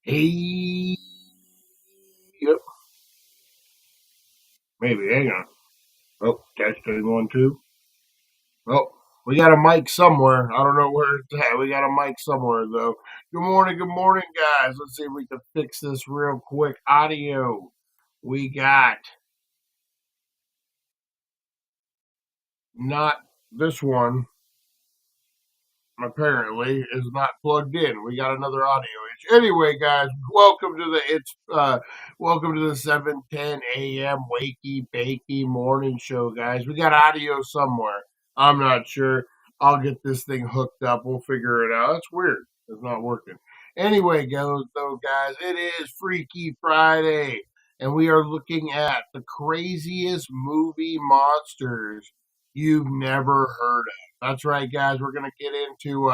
Hey, yep, maybe. Hang on. Oh, testing 1, 2. Oh, we got a mic somewhere. I don't know where it's at. We got a mic somewhere though. Good morning, guys. Let's see if we can fix this real quick. Audio. We got not this one. Apparently is not plugged in. We got another audio issue. Anyway, guys, welcome to the 7:10 a.m. Wakey Bakey Morning Show, guys. We got audio somewhere. I'm not sure. I'll get this thing hooked up. We'll figure it out. It's weird. It's not working. Anyway, guys, it is Freaky Friday, and we are looking at the craziest movie monsters you've never heard of. That's right, guys. We're going to get into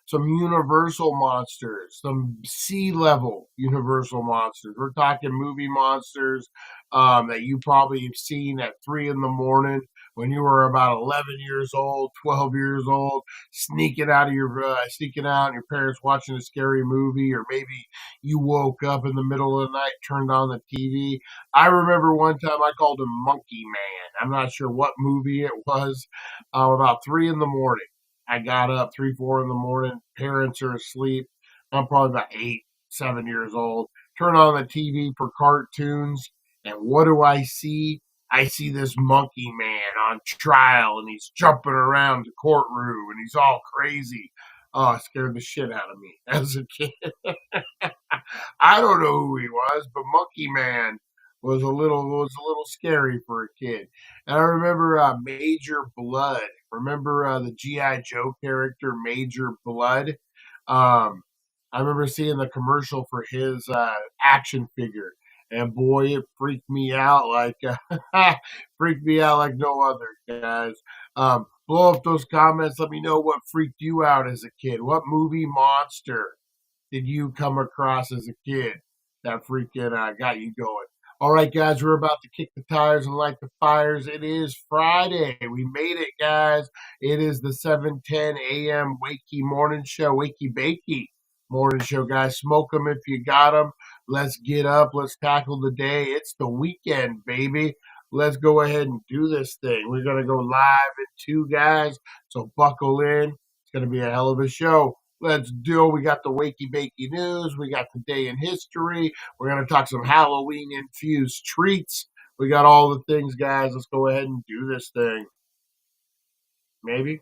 some universal monsters, some sea level universal monsters. We're talking movie monsters that you probably have seen at 3 in the morning when you were about 11 years old, 12 years old, sneaking out, and your parents watching a scary movie, or maybe you woke up in the middle of the night, turned on the TV. I remember one time I called him Monkey Man. I'm not sure what movie it was. About 3 in the morning. I got up 3, 4 in the morning. Parents are asleep. I'm probably about 8, 7 years old. Turn on the TV for cartoons, and what do I see? I see this monkey man on trial, and he's jumping around the courtroom, and he's all crazy. Oh, it scared the shit out of me as a kid. I don't know who he was, but Monkey Man was a little scary for a kid. And I remember Major Blood. Remember the GI Joe character Major Blood? Um, I remember seeing the commercial for his action figure, and boy, it freaked me out like freaked me out like no other, guys. Blow up those comments. Let me know what freaked you out as a kid. What movie monster did you come across as a kid that freaking got you going? All right, guys, we're about to kick the tires and light the fires. It is Friday. We made it, guys. It is the 7:10 a.m. Wakey Morning Show, Wakey Bakey Morning Show, guys. Smoke them if you got them. Let's get up. Let's tackle the day. It's the weekend, baby. Let's go ahead and do this thing. We're going to go live in 2, guys, so buckle in. It's going to be a hell of a show. Let's do it. We got the Wakey Bakey news. We got the day in history. We're going to talk some Halloween infused treats. We got all the things, guys. Let's go ahead and do this thing. Maybe.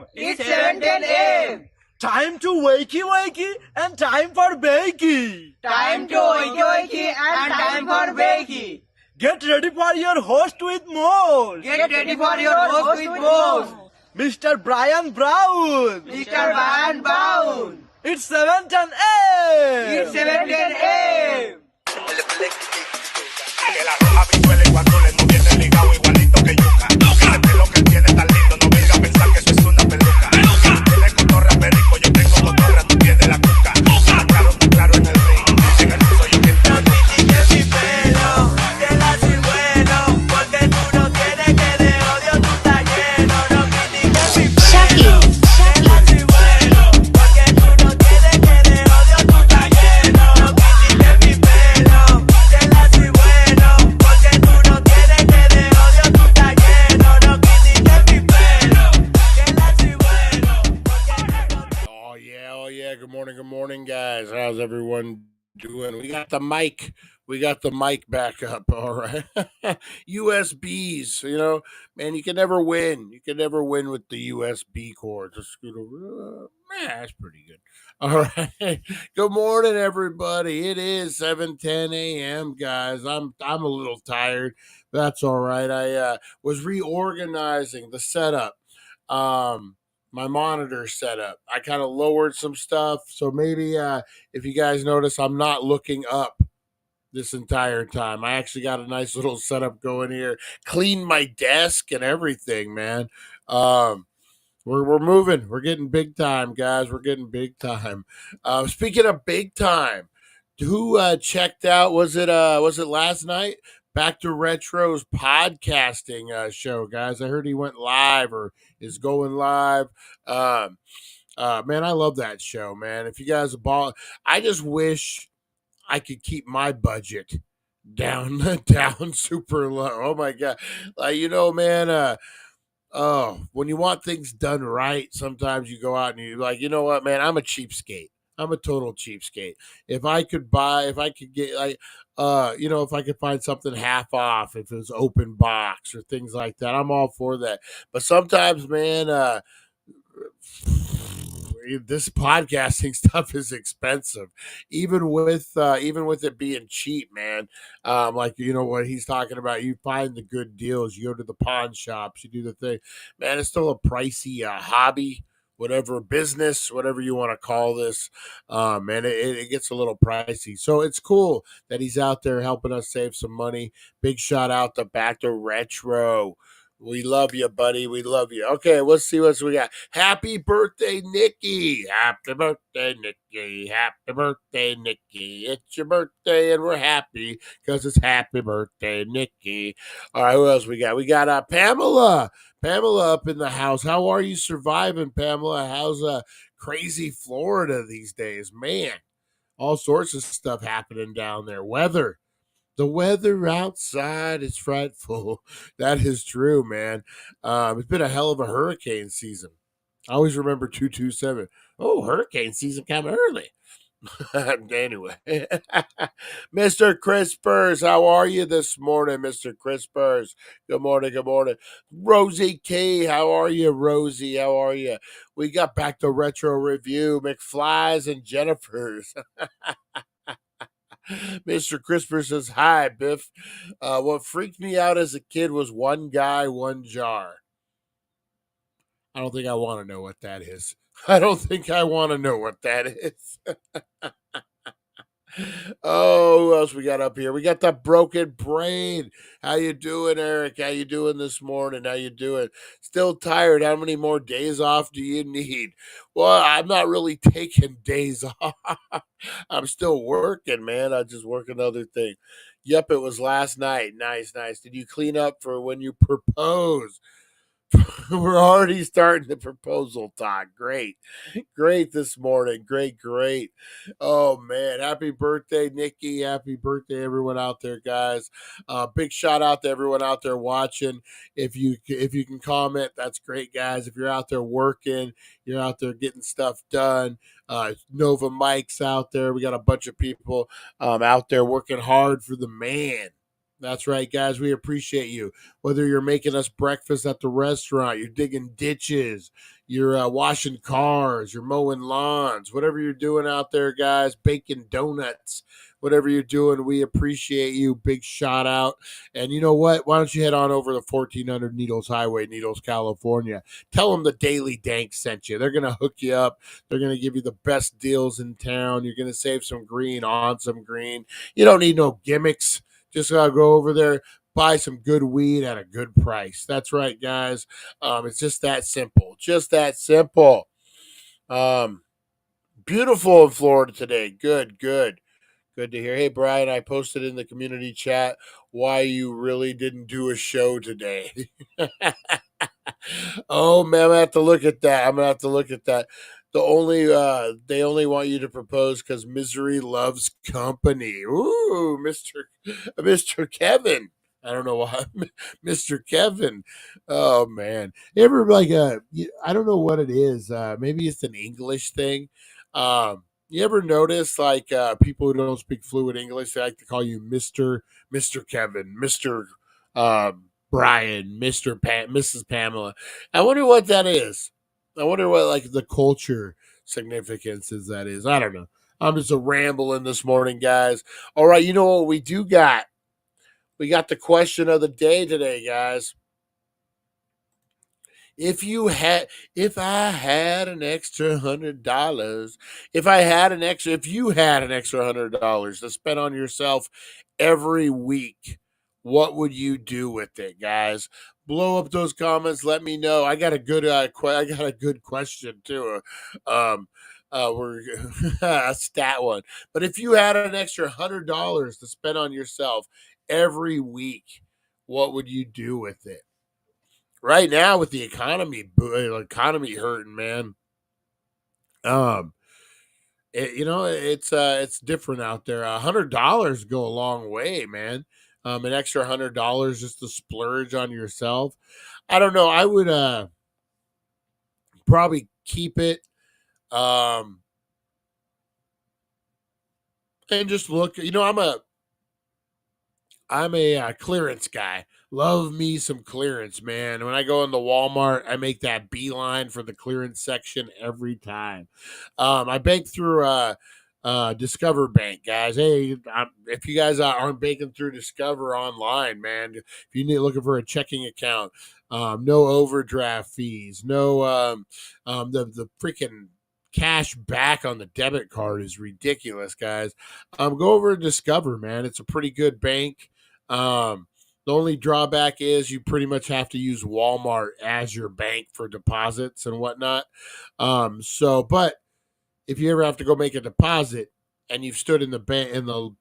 a.m. It's 7:10 a.m. Time to wakey wakey and time for bakey. Time to wakey wakey and time for bakey. Get ready for your host with more. Get ready for your host with more. Mr. Brian Brown. Mr. Brian Brown. It's 7:10 a.m. It's 7:10 a.m. Que la roja visuela y cuando le tiene ligado igualito que yuca. El pelo que tiene tan lindo, no venga a pensar que eso es una peluca. Tiene cotorra perico, yo tengo cotorra, tú tienes la cuca. Está claro en el ring, en el piso yo que No critiques mi pelo, que la soy bueno, porque tú no tienes que de odio tú estás lleno. No critiques mi pelo, que la soy bueno, porque tú no tienes que de odio tú estás lleno. No critiques mi pelo, que la soy bueno, porque tú no tienes que de odio tú estás lleno. No critiques mi pelo, que la soy bueno, porque tú no tienes. Oh yeah. Good morning, guys. How's everyone doing? We got the mic. Back up. All right. USBs. You know, man, you can never win. You can never win with the USB cord. Just that's pretty good. All right. Good morning, everybody. It is 7:10 a.m., guys. I'm a little tired. That's all right. I was reorganizing the setup. My monitor setup. I kind of lowered some stuff. So maybe if you guys notice, I'm not looking up this entire time. I actually got a nice little setup going here. Cleaned my desk and everything, man. We're moving. We're getting big time, guys. We're getting big time. Speaking of big time, who checked out? Was it last night? Back to Retro's podcasting show, guys. I heard he went live or is going live. Man, I love that show, man. If you guys are I just wish I could keep my budget down super low. Oh my god. Man, when you want things done right, sometimes you go out and you like, you know what, man, I'm a cheapskate. I'm a total cheapskate. If I could get like if I could find something half off, if it was open box or things like that, I'm all for that. But sometimes, man, this podcasting stuff is expensive, even with it being cheap, man. Like what he's talking about, you find the good deals, you go to the pawn shops, you do the thing, man. It's still a pricey hobby, whatever business, whatever you want to call this. Man, it gets a little pricey. So it's cool that he's out there helping us save some money. Big shout out to Back to Retro. We love you, buddy. We love you. Okay, let's see what we got. Happy birthday, Nikki. Happy birthday, Nikki. Happy birthday, Nikki. It's your birthday, and we're happy because it's happy birthday, Nikki. All right, who else we got? We got Pamela. Pamela up in the house. How are you surviving, Pamela? How's crazy Florida these days? Man, all sorts of stuff happening down there. Weather. The weather outside is frightful. That is true, man. It's been a hell of a hurricane season. I always remember 227. Oh, hurricane season coming early. Anyway, Mr. Crispers, how are you this morning, Mr. Crispers? Good morning, good morning. Rosie K, how are you, Rosie? How are you? We got Back to Retro Review, McFly's and Jennifer's. Mr. Crisper says, hi, Biff. What freaked me out as a kid was one guy, one jar. I don't think I want to know what that is. I don't think I want to know what that is. Oh, who else we got up here? We got the broken brain. How you doing, Eric? How you doing this morning? How you doing? Still tired? How many more days off do you need? Well, I'm not really taking days off. I'm still working, man. I just work another thing. Yep, it was last night. Nice. Did you clean up for when you propose? We're already starting the proposal talk. Great this morning. Great. Oh man, happy birthday, Nikki. Happy birthday, everyone out there, guys. Big shout out to everyone out there watching. If you can comment, that's great, guys. If you're out there working, you're out there getting stuff done. Nova Mike's out there. We got a bunch of people out there working hard for the man. That's right, guys. We appreciate you. Whether you're making us breakfast at the restaurant, you're digging ditches, you're washing cars, you're mowing lawns, whatever you're doing out there, guys, baking donuts, whatever you're doing, we appreciate you. Big shout out. And you know what? Why don't you head on over to 1400 Needles Highway, Needles, California? Tell them the Daily Dank sent you. They're going to hook you up. They're going to give you the best deals in town. You're going to save some green on some green. You don't need no gimmicks. Just gotta go over there, buy some good weed at a good price. That's right, guys. It's just that simple. Just that simple. Beautiful in Florida today. Good, good. Good to hear. Hey, Brian, I posted in the community chat why you really didn't do a show today. Oh man, I'm gonna have to look at that. They only want you to propose because misery loves company. Ooh, Mr. Kevin. I don't know why, Mr. Kevin. Oh man, you ever I don't know what it is. Maybe it's an English thing. You ever notice people who don't speak fluent English, they like to call you Mr. Kevin, Mr. Brian, Mrs. Pamela. I wonder what that is. I wonder what the culture significance is that is. I don't know. I'm just a rambling this morning, guys. All right, you know what we do got? We got the question of the day today, guys. If I had an extra $100, if you had an extra $100 to spend on yourself every week, what would you do with it, guys? Blow up those comments. Let me know. I got a good, question too. We're a stat one. But if you had an extra $100 to spend on yourself every week, what would you do with it? Right now with the economy hurting, man. It's different out there. $100 go a long way, man. An extra $100 just to splurge on yourself. I don't know. I would probably keep it. And just look. I'm a clearance guy. Love me some clearance, man. When I go into Walmart, I make that beeline for the clearance section every time. I bank through Discover Bank, guys. Hey, if you guys aren't banking through Discover online, man, if you need looking for a checking account, no overdraft fees, no the freaking cash back on the debit card is ridiculous, guys. Go over to Discover, man. It's a pretty good bank. The only drawback is you pretty much have to use Walmart as your bank for deposits and whatnot. But if you ever have to go make a deposit and you've stood in the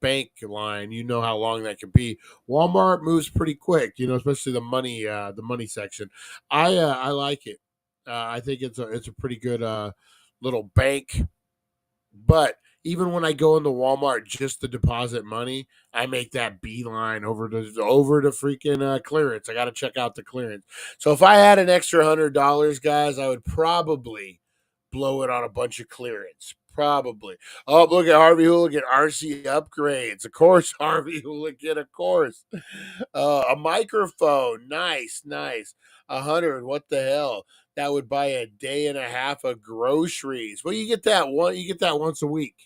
bank line, you know how long that can be. Walmart moves pretty quick, especially the money section. I like it. I think it's a pretty good little bank. But even when I go into Walmart just to deposit money, I make that beeline over to freaking clearance. I got to check out the clearance. So if I had an extra $100, guys, I would probably blow it on a bunch of clearance. Probably. Oh, look at Harvey Hooligan RC upgrades. Of course, Harvey Hooligan. Of course. A microphone. Nice. 100. What the hell? That would buy a day and a half of groceries. Well, you get that once a week.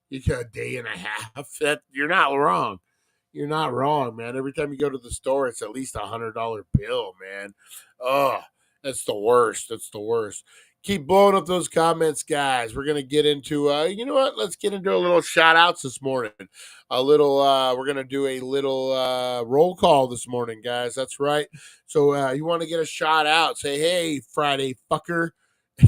You get a day and a half. You're not wrong. You're not wrong, man. Every time you go to the store, it's at least $100 bill, man. Oh, that's the worst. That's the worst. Keep blowing up those comments, guys. We're gonna get into you know what? Let's get into a little shout outs this morning. We're gonna do a little roll call this morning, guys. That's right. So you want to get a shout out, say, hey, Friday fucker.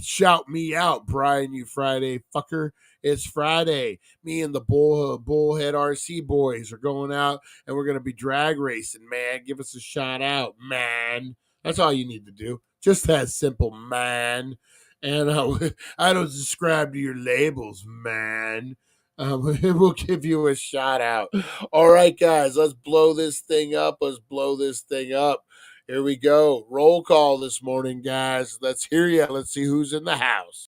Shout me out, Brian, you Friday fucker. It's Friday. Me and the Bullhead RC boys are going out and we're going to be drag racing, man. Give us a shout out, man. That's all you need to do. Just that simple, man. And I don't subscribe to your labels, man. We'll give you a shout out. All right, guys, let's blow this thing up. Here we go. Roll call this morning, guys. Let's hear you. Let's see who's in the house.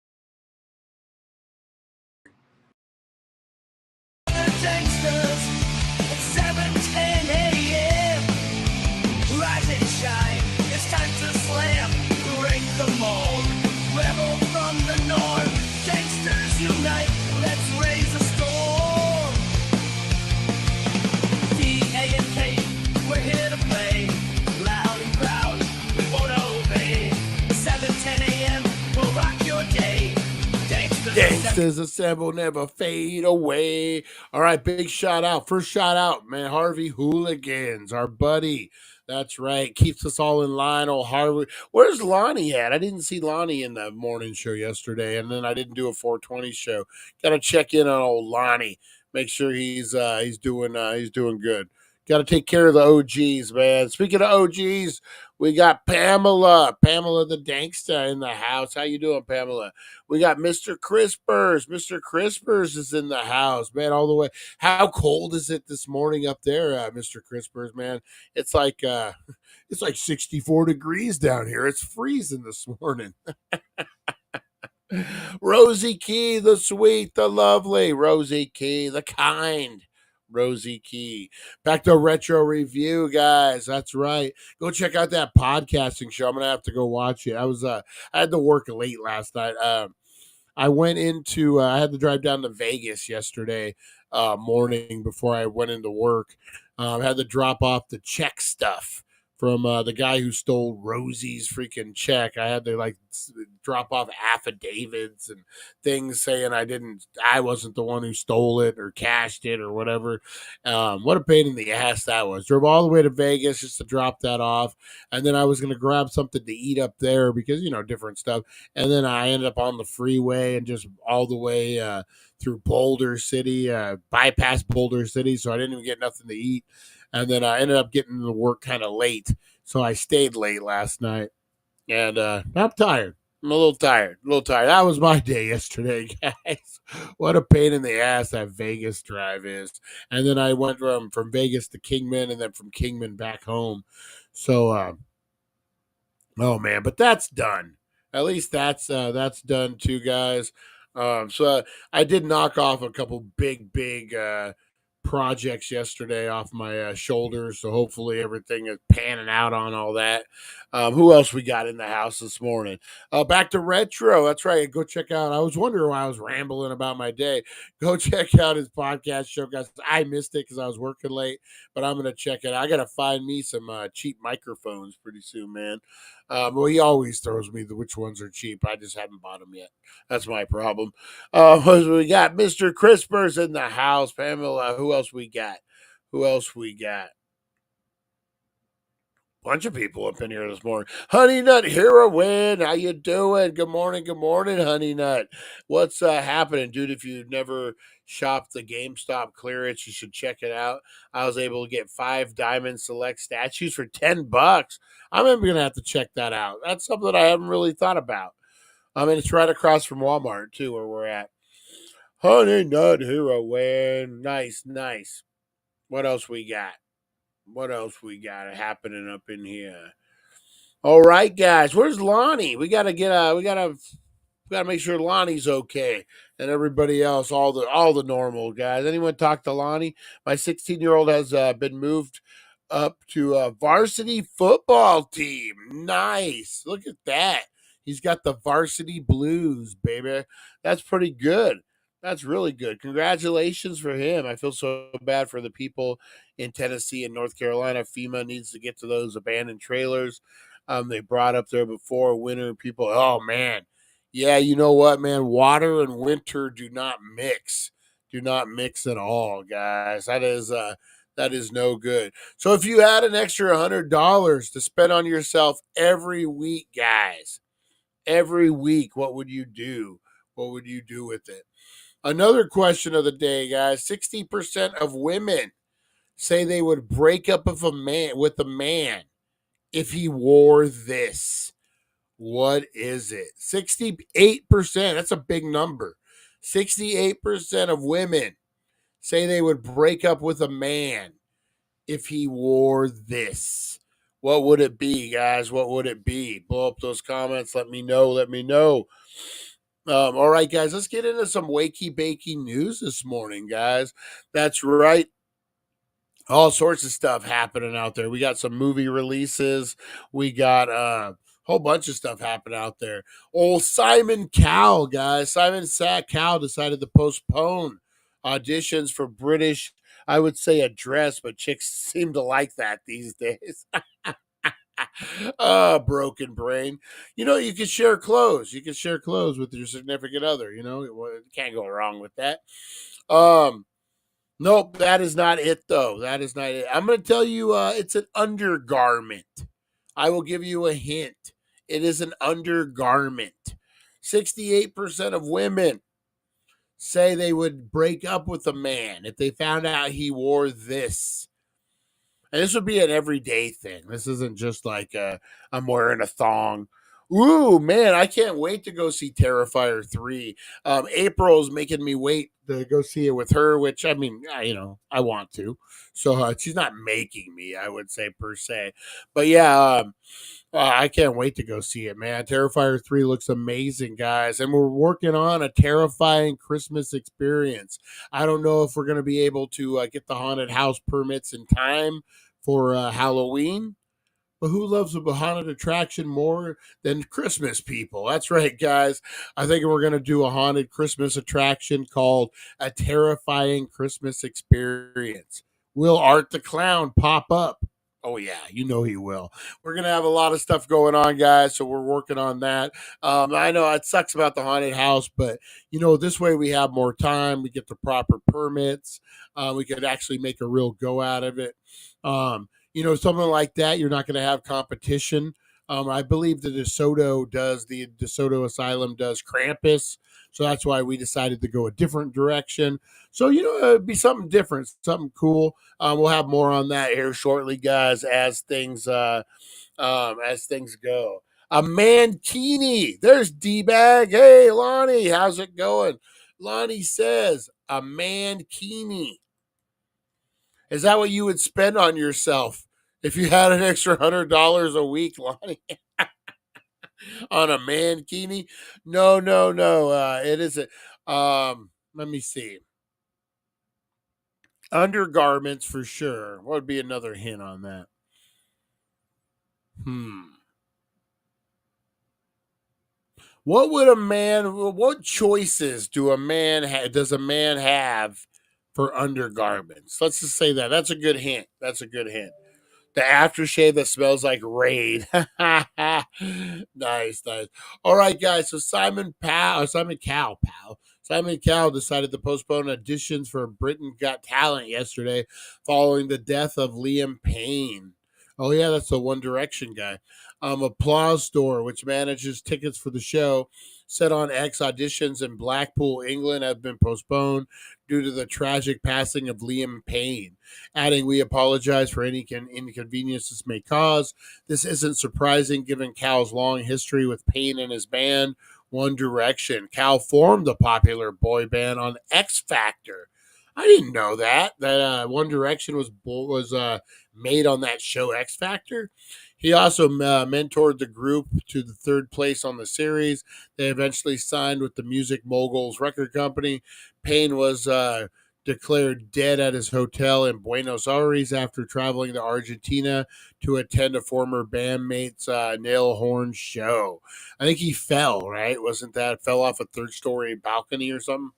It's 7:10 a.m. gangsters assemble, never fade away. All right, big shout out. First shout out, man, Harvey Hooligans, our buddy. That's right. Keeps us all in line. Oh, Harvey. Where's Lonnie at? I didn't see Lonnie in the morning show yesterday, and then I didn't do a 420 show. Got to check in on old Lonnie. Make sure he's doing good. Got to take care of the OGs, man. Speaking of OGs, we got Pamela the Dankster in the house. How you doing, Pamela? We got Mr. Crispers. Mr. Crispers is in the house, man, all the way. How cold is it this morning up there, Mr. Crispers, man? It's like 64 degrees down here. It's freezing this morning. Rosie Key, the sweet, the lovely. Rosie Key, the kind. Rosie Key. Back to retro review, guys. That's right. Go check out that podcasting show. I'm gonna have to go watch it. I had to work late last night. I went into I had to drive down to Vegas yesterday morning before I went into work. I had to drop off the check stuff from the guy who stole Rosie's freaking check. I had to drop off affidavits and things saying I wasn't the one who stole it or cashed it or whatever. What a pain in the ass that was. Drove all the way to Vegas just to drop that off. And then I was going to grab something to eat up there because, different stuff. And then I ended up on the freeway and just all the way through Boulder City, bypass Boulder City. So I didn't even get nothing to eat. And then I ended up getting to work kind of late. So I stayed late last night. And I'm tired. I'm a little tired. That was my day yesterday, guys. What a pain in the ass that Vegas drive is. And then I went from Vegas to Kingman and then from Kingman back home. So, oh, man. But that's done. At least that's done too, guys. So I did knock off a couple big projects yesterday off my shoulders, so hopefully everything is panning out on all that. Who else we got in the house this morning? Back to retro. That's right. Go check out. I was wondering why I was rambling about my day. Go check out his podcast show, guys. I missed it because I was working late, but I'm gonna check it out. I gotta find me some cheap microphones pretty soon, man. Well, he always throws me which ones are cheap. I just haven't bought them yet. That's my problem. We got Mr. Crispers in the house. Pamela, who else we got? Bunch of people up in here this morning. Honey Nut Heroine, how you doing? Good morning, Honey Nut. What's happening, dude? If you've never shopped the GameStop clearance, you should check it out. I was able to get 5 Diamond Select statues for $10. I'm even gonna have to check that out. That's something that I haven't really thought about. I mean, it's right across from Walmart too, where we're at. Honey Nut Heroine, nice. What else we got? Happening up in here? All right, guys. Where's Lonnie? We gotta make sure Lonnie's okay, and everybody else, all the normal guys. Anyone talk to Lonnie? My 16-year-old has been moved up to a varsity football team. Nice. Look at that. He's got the varsity blues, baby. That's pretty good. That's really good. Congratulations for him. I feel so bad for the people in Tennessee and North Carolina. FEMA needs to get to those abandoned trailers they brought up there before winter. People, oh, man. Yeah, you know what, man? Water and winter do not mix. Do not mix at all, guys. That is no good. So if you had an extra $100 to spend on yourself every week, guys, every week, what would you do? What would you do with it? Another question of the day, guys. 60% of women say they would break up with a man if he wore this. What is it? 68%. That's a big number. 68% of women say they would break up with a man if he wore this. What would it be, guys? What would it be? Blow up those comments. Let me know. All right, guys, let's get into some Wakey Bakey news this morning, guys. That's right. All sorts of stuff happening out there. We got some movie releases. We got a whole bunch of stuff happening out there. Old Simon Cowell, guys. Simon Cowell decided to postpone auditions for British, I would say, address, but chicks seem to like that these days. Broken brain. You can share clothes. You can share clothes with your significant other. You can't go wrong with that. Nope, that is not it, though. That is not it. I'm going to tell you it's an undergarment. I will give you a hint. It is an undergarment. 68% of women say they would break up with a man if they found out he wore this. And this would be an everyday thing. This isn't just like I'm wearing a thong. Ooh, man, I can't wait to go see Terrifier 3. April's making me wait to go see it with her, which, I mean, I want to. So she's not making me, I would say, per se. But yeah, I can't wait to go see it, man. Terrifier 3 looks amazing, guys. And we're working on a terrifying Christmas experience. I don't know if we're going to be able to get the haunted house permits in time for Halloween. But who loves a haunted attraction more than Christmas people? That's right, guys. I think we're going to do a haunted Christmas attraction called A Terrifying Christmas Experience. Will Art the Clown pop up? Oh, yeah, you know he will. We're going to have a lot of stuff going on, guys, so we're working on that. I know it sucks about the haunted house, but, this way we have more time. We get the proper permits. We could actually make a real go out of it. Something like that, you're not going to have competition. I believe the DeSoto Asylum does Krampus. So that's why we decided to go a different direction. So, it'd be something different, something cool. We'll have more on that here shortly, guys, as things go. A mankini. There's D-Bag. Hey, Lonnie, how's it going? Lonnie says a mankini. Is that what you would spend on yourself if you had an extra $100 a week, Lonnie? On a mankini? No. It isn't. Let me see. Undergarments for sure. What would be another hint on that? What choices does a man have for undergarments? Let's just say that. That's a good hint. The aftershave that smells like Raid. Nice. All right, guys. So Simon Cowell decided to postpone auditions for Britain Got Talent yesterday following the death of Liam Payne. Oh, yeah, that's the One Direction guy. Applause Store, which manages tickets for the show, said on X auditions in Blackpool, England have been postponed due to the tragic passing of Liam Payne. Adding, we apologize for any inconvenience this may cause. This isn't surprising given Cal's long history with Payne and his band, One Direction. Cal formed the popular boy band on X Factor. I didn't know that One Direction was made on that show X Factor. He also mentored the group to the third place on the series. They eventually signed with the Music Moguls record company. Payne was declared dead at his hotel in Buenos Aires after traveling to Argentina to attend a former bandmate's Neil Horn's show. I think he fell, right? Fell off a third-story balcony or something?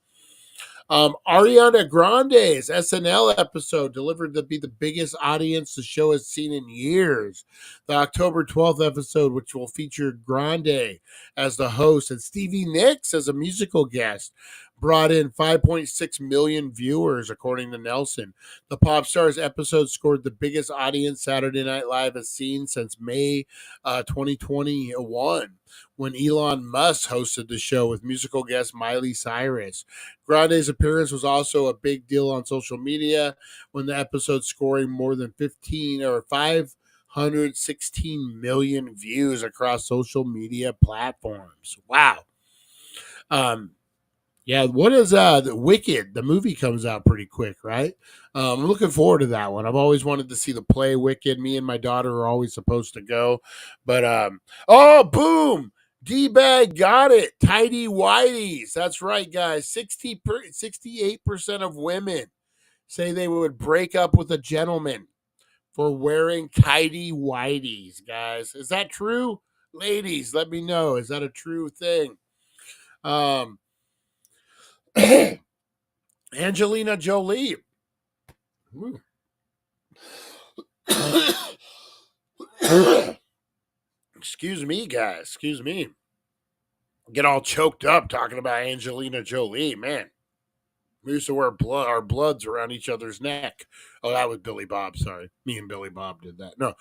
Ariana Grande's SNL episode delivered to be the biggest audience the show has seen in years. The October 12th episode, which will feature Grande as the host and Stevie Nicks as a musical guest, brought in 5.6 million viewers, according to Nelson. The pop star's episode scored the biggest audience Saturday Night Live has seen since May 2021, when Elon Musk hosted the show with musical guest Miley Cyrus. Grande's appearance was also a big deal on social media, when the episode scoring more than 516 million views across social media platforms. Wow. Yeah, what is the Wicked? The movie comes out pretty quick, right? I'm looking forward to that one. I've always wanted to see the play Wicked. Me and my daughter are always supposed to go. But oh, boom! D-Bag got it. Tidy whities. That's right, guys. 68% of women say they would break up with a gentleman for wearing tidy whities, guys. Is that true? Ladies, let me know. Is that a true thing? Angelina Jolie. Excuse me, guys. Excuse me. Get all choked up talking about Angelina Jolie, man. We used to wear our bloods around each other's neck. Oh, that was Billy Bob. Sorry, me and Billy Bob did that. No,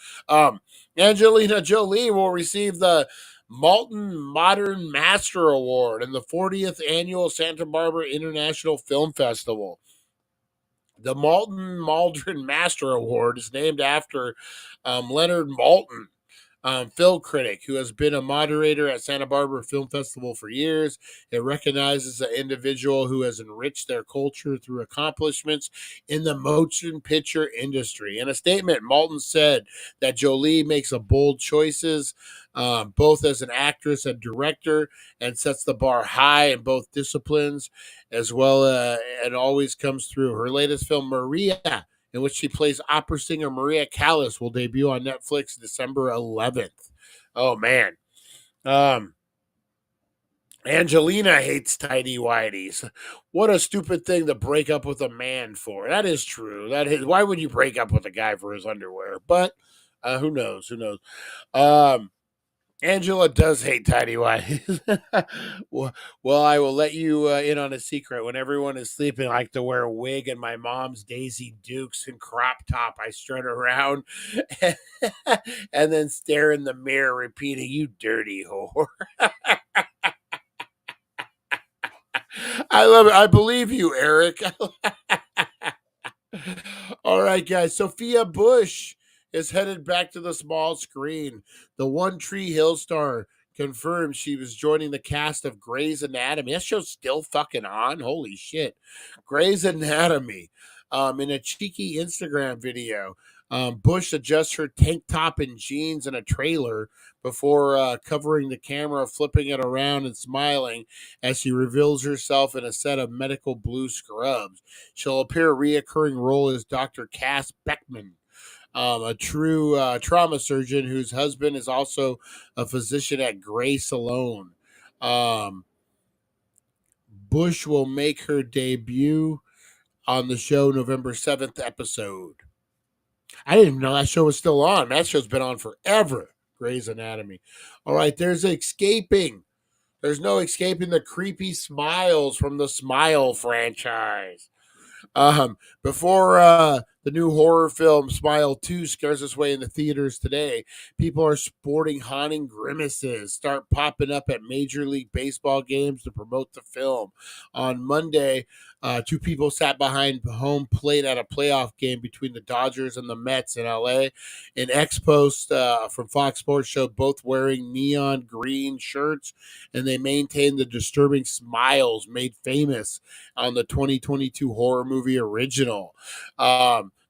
Angelina Jolie will receive the Malton Modern Master Award in the 40th annual Santa Barbara International Film Festival. The Malton Maldron Master Award is named after Leonard Malton, film critic who has been a moderator at Santa Barbara Film Festival for years. It recognizes an individual who has enriched their culture through accomplishments in the motion picture industry. In a statement, Malton said that Jolie makes a bold choices, both as an actress and director, and sets the bar high in both disciplines, as well and always comes through. Her latest film, Maria, in which she plays opera singer Maria Callas, will debut on Netflix December 11th. Oh, man. Angelina hates tidy whities. What a stupid thing to break up with a man for. That is true. Why would you break up with a guy for his underwear? But who knows? Who knows? Angela does hate tidy whities. well, I will let you in on a secret. When everyone is sleeping, I like to wear a wig and my mom's Daisy Dukes and crop top. I strut around and then stare in the mirror, repeating, "You dirty whore." I love it. I believe you, Eric. All right, guys. Sophia Bush is headed back to the small screen. The One Tree Hill star confirmed she was joining the cast of Grey's Anatomy. That show's still fucking on. Holy shit. Grey's Anatomy. In a cheeky Instagram video, Bush adjusts her tank top and jeans in a trailer before covering the camera, flipping it around and smiling as she reveals herself in a set of medical blue scrubs. She'll appear a reoccurring role as Dr. Cass Beckman, a true trauma surgeon whose husband is also a physician at Gray Salone. Bush will make her debut on the show November 7th episode. I didn't even know that show was still on. That show's been on forever. Grey's Anatomy. All right, there's escaping. There's no escaping the creepy smiles from the Smile franchise. Before the new horror film Smile 2 scares us away in the theaters today, people are sporting haunting grimaces, start popping up at Major League Baseball games to promote the film. On Monday, two people sat behind home plate at a playoff game between the Dodgers and the Mets in LA. An ex-post from Fox Sports showed both wearing neon green shirts, and they maintained the disturbing smiles made famous on the 2022 horror movie Original.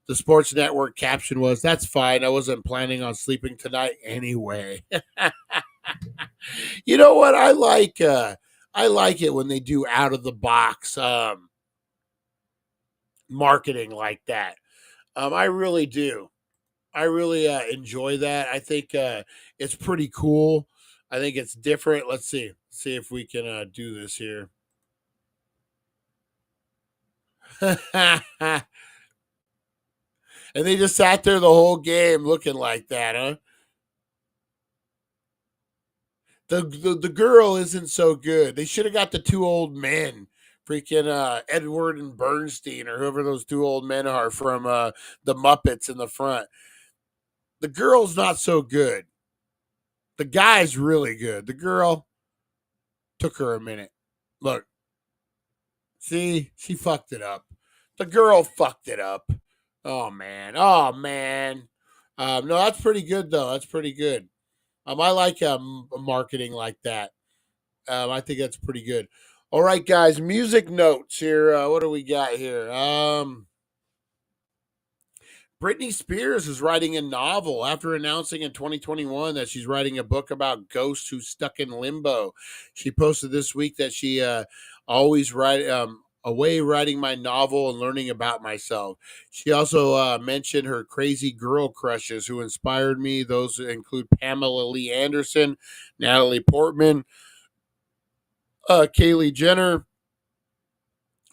The Sports Network caption was, "That's fine. I wasn't planning on sleeping tonight anyway." You know what? I like it when they do out of the box marketing like that. I really do. I really enjoy that. I think it's pretty cool. I think it's different. Let's see. See if we can do this here. And they just sat there the whole game looking like that, huh? The girl isn't so good. They should have got the two old men, freaking Edward and Bernstein, or whoever those two old men are from the Muppets in the front. The girl's not so good. The guy's really good. The girl took her a minute. Look, see, she fucked it up. The girl fucked it up. Oh man. Oh man. No, that's pretty good though. That's pretty good. I like marketing like that. I think that's pretty good. All right, guys. Music notes here. What do we got here? Britney Spears is writing a novel after announcing in 2021 that she's writing a book about ghosts who stuck in limbo. She posted this week that she always away writing my novel and learning about myself. She also mentioned her crazy girl crushes who inspired me. Those include Pamela Lee Anderson, Natalie Portman, Kaylee Jenner,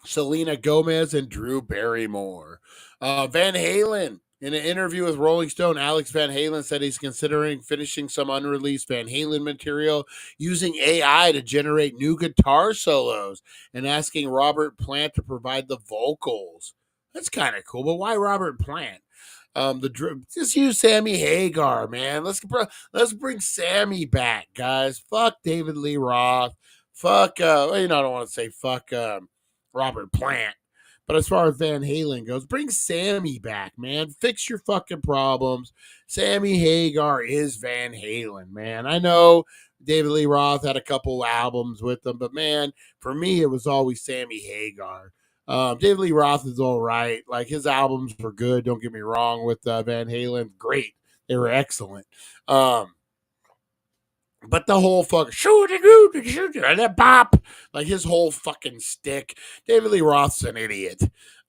Selena Gomez, and Drew Barrymore. Van Halen In an interview with Rolling Stone, Alex Van Halen said he's considering finishing some unreleased Van Halen material using AI to generate new guitar solos and asking Robert Plant to provide the vocals. That's kind of cool, but why Robert Plant? Just use Sammy Hagar, man. Let's bring Sammy back, guys. Fuck David Lee Roth. Fuck. I don't want to say fuck Robert Plant. But as far as Van Halen goes, bring Sammy back, man. Fix your fucking problems. Sammy Hagar is Van Halen, man. I know David Lee Roth had a couple albums with them, but man, for me, it was always Sammy Hagar. David Lee Roth is all right. Like, his albums were good. Don't get me wrong with Van Halen. Great. They were excellent. But the whole fucking shoot and that bop, like his whole fucking stick. David Lee Roth's an idiot.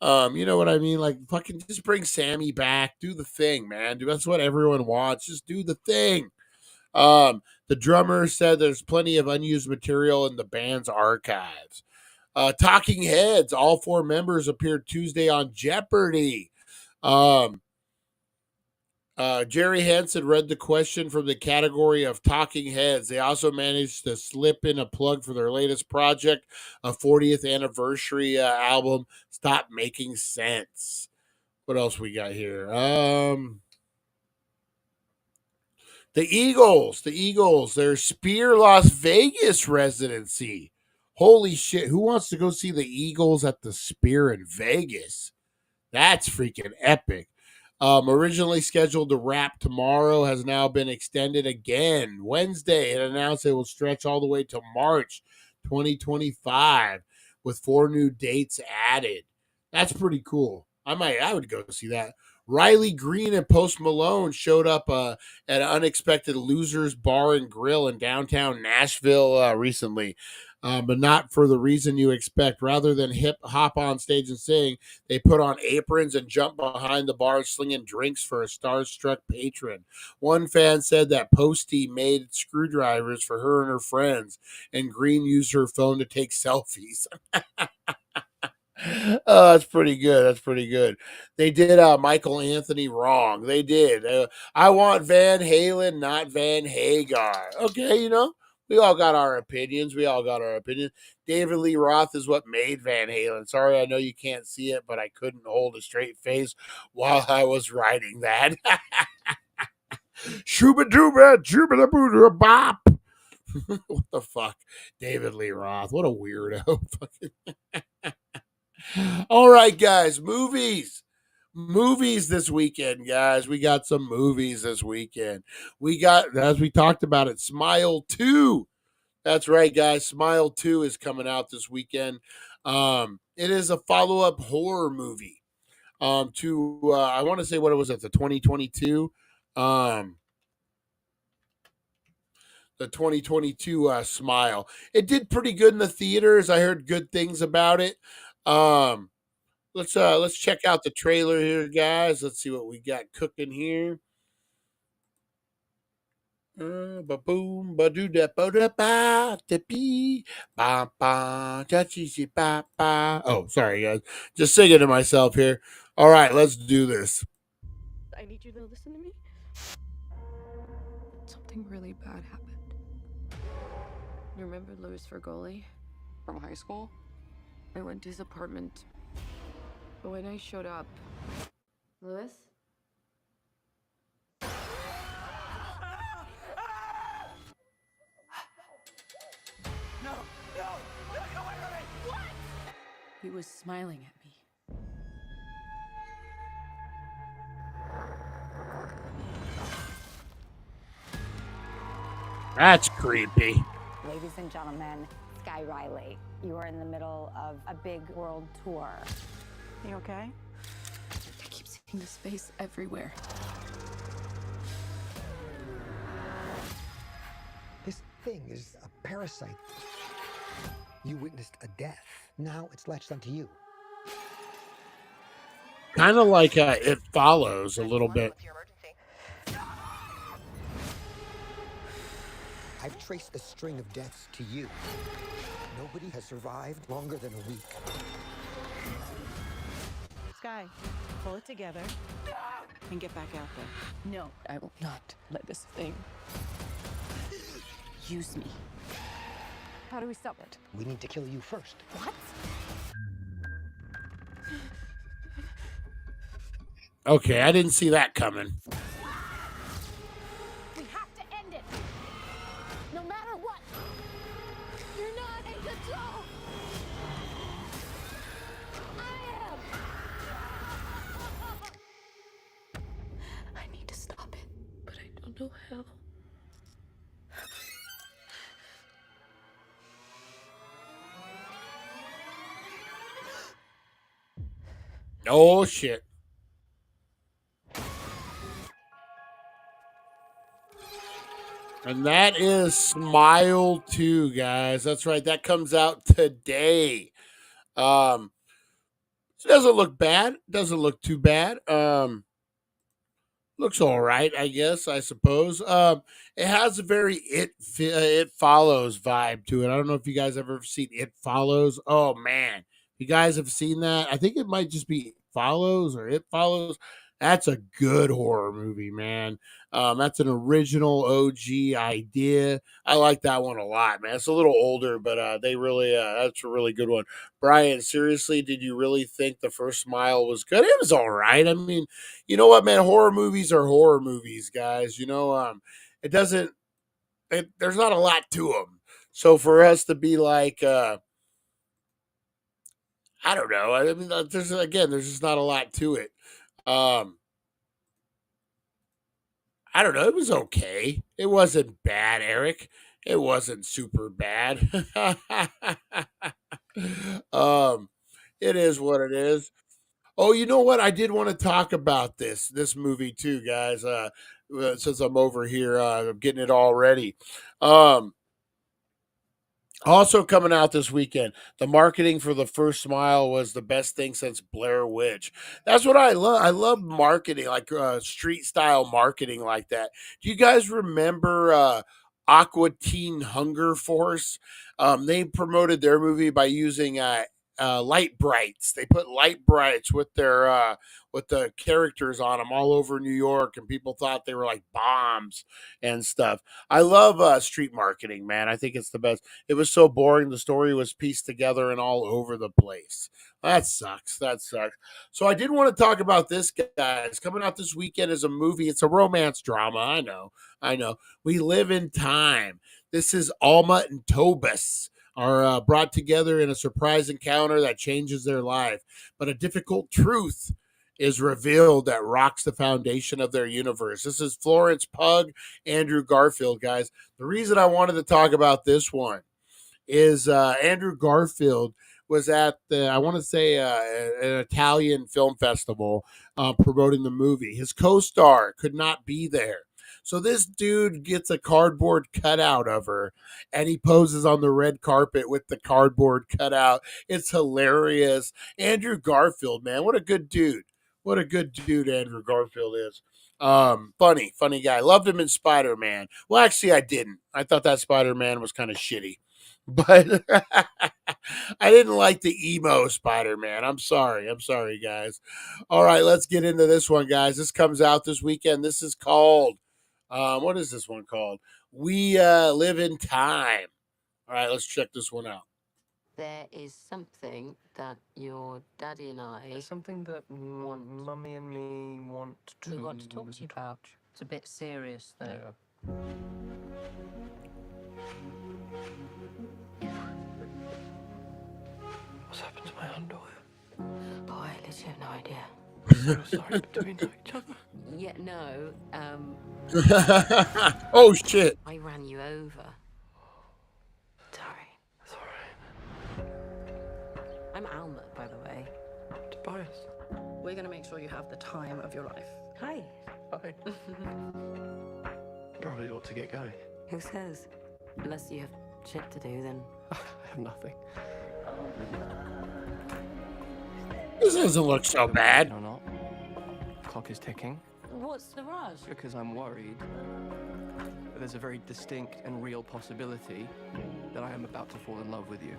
You know what I mean? Like, fucking just bring Sammy back. Do the thing, man. That's what everyone wants. Just do the thing. The drummer said there's plenty of unused material in the band's archives. Talking Heads, all 4 members appeared Tuesday on Jeopardy. Jerry Hansen read the question from the category of Talking Heads. They also managed to slip in a plug for their latest project, a 40th anniversary album, Stop Making Sense. What else we got here? The Eagles, their Spear Las Vegas residency. Holy shit, who wants to go see the Eagles at the Spear in Vegas? That's freaking epic. Originally scheduled to wrap tomorrow, has now been extended again. Wednesday, it announced it will stretch all the way to March 2025 with 4 new dates added. That's pretty cool. I would go see that. Riley Green and Post Malone showed up at an unexpected Losers Bar and Grill in downtown Nashville recently. But not for the reason you expect. Rather than hop on stage and sing, they put on aprons and jump behind the bar slinging drinks for a starstruck patron. One fan said that Posty made screwdrivers for her and her friends, and Green used her phone to take selfies. Oh, that's pretty good. They did Michael Anthony wrong. They did. I want Van Halen, not Van Hagar. Okay, we all got our opinions. David Lee Roth is what made Van Halen. Sorry, I know you can't see it, but I couldn't hold a straight face while I was writing that. Shooba-dooba, jooba-da-boo-da, bop. What the fuck? David Lee Roth. What a weirdo. All right, guys. Movies this weekend, guys. We got some movies this weekend. We got, as we talked about it, Smile 2. That's right, guys. Smile 2 is coming out this weekend. It is a follow-up horror movie to, I want to say, what it was at the 2022. The 2022 Smile. It did pretty good in the theaters. I heard good things about it. Let's check out the trailer here, guys. Let's see what we got cooking here. Ba-boom, ba-doo-da, ba-da-ba, da-bee, ba-ba, cha-chee-chee-ba-ba. Oh, sorry, guys. Just singing to myself here. All right, let's do this. I need you to listen to me. Something really bad happened. You remember Louis Fergoli from high school? I went to his apartment. But when I showed up... Louis? No, get away from me! What? He was smiling at me. That's creepy. Ladies and gentlemen, Sky Riley, you are in the middle of a big world tour. You okay? I keep seeing this face everywhere. This thing is a parasite. You witnessed a death. Now it's latched onto you. Kind of like It Follows a little bit. I've traced a string of deaths to you. Nobody has survived longer than a week. Sky, pull it together. and get back out there. No, I will not let this thing use me. How do we stop it? We need to kill you first. What? Okay, I didn't see that coming. We have to end it. No matter what. You're not in control. I am. I need to stop it, but I don't know how. Oh, shit. And that is Smile 2, guys. That's right. That comes out today. It doesn't look bad. Doesn't look too bad. Looks all right, I guess, I suppose. It has a very It Follows vibe to it. I don't know if you guys ever seen It Follows. Oh, man. You guys have seen that? I think it might just be It Follows or It Follows. That's a good horror movie, man. That's an original OG idea. I like that one a lot, man. It's a little older, but they really, that's a really good one. Brian, seriously, did you really think the first Smile was good? It was all right. I mean, you know what, man? Horror movies are horror movies, guys. You know, it doesn't, there's not a lot to them. So for us to be like, I don't know. I mean, there's just not a lot to it. I don't know. It was okay. It wasn't bad, Eric. It wasn't super bad. It is what it is. Oh, you know what? I did want to talk about this movie too, guys. Since I'm over here, getting it all ready. Also coming out this weekend, the marketing for the first Smile was the best thing since Blair Witch. That's what I love. I love marketing, like street style marketing like that. Do you guys remember Aqua Teen Hunger Force? They promoted their movie by using light brights. They put light brights with the characters on them all over New York, and people thought they were like bombs and stuff. I love street marketing, man. I think it's the best. It was so boring. The story was pieced together and all over the place. That sucks. That sucks. So I did want to talk about this, guys. Coming out this weekend is a movie. It's a romance drama. I know. I know. We Live in Time. This is Alma and Tobus are brought together in a surprise encounter that changes their life. But a difficult truth is revealed that rocks the foundation of their universe. This is Florence Pugh, Andrew Garfield, guys. The reason I wanted to talk about this one is Andrew Garfield was at the, I want to say, an Italian film festival promoting the movie. His co-star could not be there. So this dude gets a cardboard cutout of her, and he poses on the red carpet with the cardboard cutout. It's hilarious. Andrew Garfield, man, what a good dude. What a good dude Andrew Garfield is. Funny guy. Loved him in Spider-Man. Well, actually, I didn't. I thought that Spider-Man was kind of shitty. But I didn't like the emo Spider-Man. I'm sorry, guys. All right, let's get into this one, guys. This comes out this weekend. This is called, what is this one called? We Live in Time. All right, let's check this one out. There is something that your daddy and I... There's something that Mummy and me want to... We want to talk to you about. It's a bit serious, though. Yeah. What's happened to my underwear? Oh, I literally have no idea. I'm so sorry, but do we know each other? Yeah, no, Oh, shit. I ran you over. Sorry. It's alright. I'm Alma, by the way. Tobias. We're gonna make sure you have the time of your life. Hi. Hi. Probably ought to get going. Who says? Unless you have shit to do, then... I have nothing. This doesn't look so bad. Or not. Clock is ticking. What's the rush? Because I'm worried that there's a very distinct and real possibility that I am about to fall in love with you.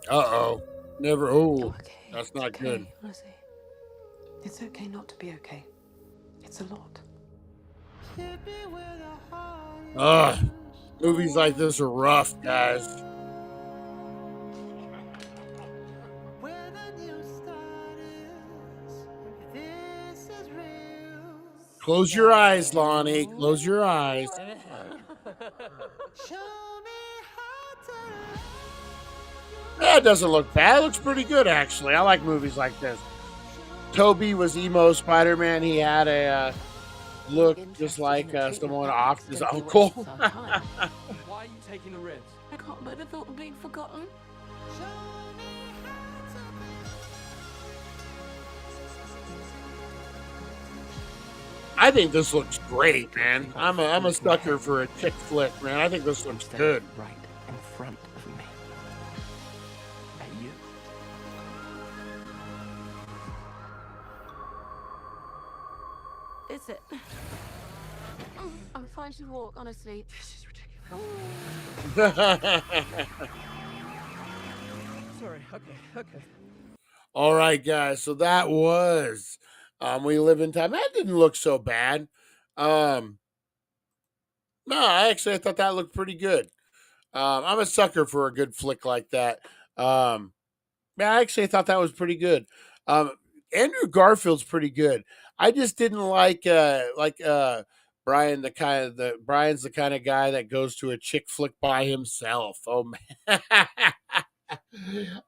Uh-oh. Never. Oh, Okay. that's it's not okay, good. honestly. It's okay not to be okay. It's a lot. Movies like this are rough, guys. Close your eyes, Lonnie. Close your eyes. That doesn't look bad. It looks pretty good, actually. I like movies like this. Toby was emo Spider-Man. He had a look just like someone off his uncle. Why are you taking the risk? I can't bear the thought of being forgotten. I think this looks great, man. I'm a sucker for a chick flick, man. I think this looks good. Right in front of me. At you. Is it? I'm fine to walk, honestly. This is ridiculous. Sorry. Okay. All right, guys. So that was We Live in Time. That didn't look so bad. No, I thought that looked pretty good. I'm a sucker for a good flick like that. Yeah, I actually thought that was pretty good. Andrew Garfield's pretty good. I just didn't like Brian's the kind of guy that goes to a chick flick by himself. Oh man.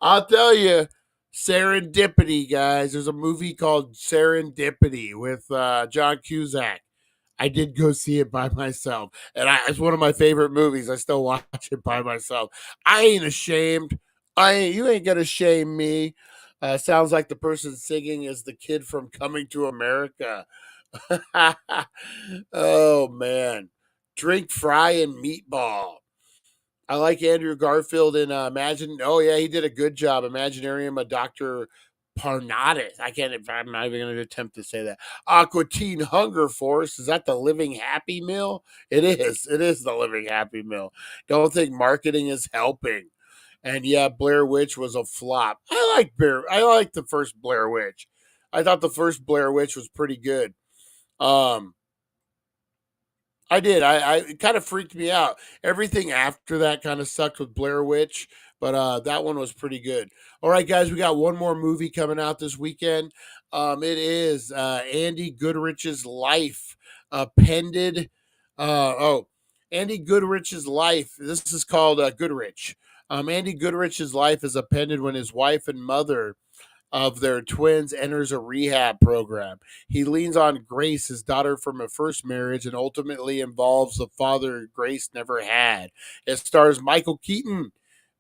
I'll tell you, Serendipity, guys. There's a movie called Serendipity with John Cusack. I did go see it by myself, and it's one of my favorite movies. I still watch it by myself. I ain't ashamed. You ain't gonna shame me. Sounds like the person singing is the kid from Coming to America. Oh man, Drink, Fry, and Meatball. I like Andrew Garfield in Imagine. Oh yeah, he did a good job. Imaginarium of Dr. Parnadis. I'm not even going to attempt to say that. Aqua Teen Hunger Force. Is that the Living Happy Meal? It is. It is the Living Happy Meal. Don't think marketing is helping. And yeah, Blair Witch was a flop. I like the first Blair Witch. I thought the first Blair Witch was pretty good. I did. It kind of freaked me out. Everything after that kind of sucked with Blair Witch, but that one was pretty good. All right, guys, we got one more movie coming out this weekend. It is Andy Goodrich's Life, appended. Andy Goodrich's Life. This is called Goodrich. Andy Goodrich's life is appended when his wife and mother of their twins enters a rehab program. He leans on Grace, his daughter from a first marriage, and ultimately involves the father Grace never had. It stars Michael Keaton,